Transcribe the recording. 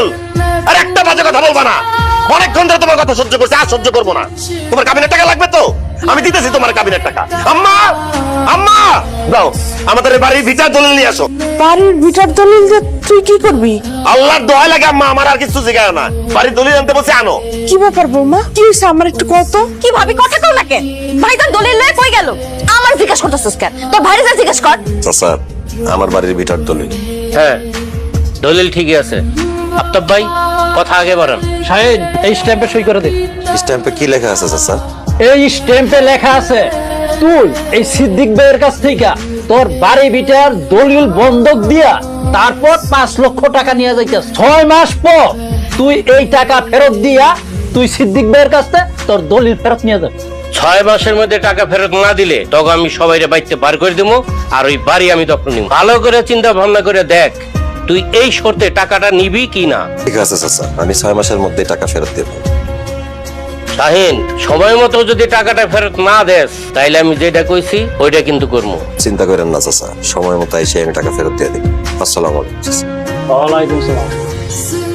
বল, আর একটা বাজে কথা বলবা না। অনেকক্ষণ ধরে তোমার কথা সহ্য করছি, আর সহ্য করবো না। তোমার কাবিনের টাকা লাগবে তো, আমি দিতেছি তোমার কাবিনের টাকা। আম্মা, আম্মা দাও আমাদের বাড়ির ভিটার দলিল নিয়ে আসো। বাড়ির ভিটার দলিল যে তুই কি করবি? আল্লাহর দোয়া লাগে আম্মা, আমার আর কিছু জিগায় না। বাড়ির দলিল আনতে বলছে, আনো। কি ব্যাপার বৌমা, কি হয়েছে আমার একটু কত? কি ভাবি কথা কও না কেন? ভাই তার দলিল লয়ে কই গেল? আমার জিজ্ঞেস করতেছিস কেন? তোর ভাইরে যা জিজ্ঞেস কর। স্যার, আমার বাড়ির ভিটার দলিল। হ্যাঁ, দলিল ঠিকই আছে। আফতাব ভাই কথা আগে বাড়ান। শাহিদ, এই স্ট্যাম্পে সই করে দে। স্ট্যাম্পে কি লেখা আছে স্যার? এই স্ট্যাম্পে লেখা আছে তুই এই সিদ্দিক ভাইয়ের কাছ থেকে তোর বাড়ি বিটার দলিল বন্ধক দিয়া তারপর 5 লক্ষ টাকা নিয়ে যাইতাস। 6 মাস পর তুই এই টাকা ফেরত দিয়া তুই সিদ্দিক ভাইয়ের কাছ থেকে তোর দলিল ফেরত নিয়ে যাবি। 6 মাসের মধ্যে টাকা ফেরত না দিলে তখন আমি সবাইরে বাইতে বার করে দেবো, আর ওই বাড়ি আমি দখল নিব। ভালো করে চিন্তা ভাবনা করে দেখ তুই এই শর্তে টাকাটা নিবি কি না। ঠিক আছে স্যার, আমি 6 মাসের মধ্যে টাকা ফেরত দেব। শাহিন, সময় মতো যদি টাকাটা ফেরত না দেস তাইলে আমি যেটা কইছি ওইটা কিন্তু করবো। চিন্তা করেন না চাচা, সময় মতো এসে আমি টাকা ফেরত দিয়ে দিই। আসসালামু আলাইকুম। ওয়ালাইকুম আসসালাম।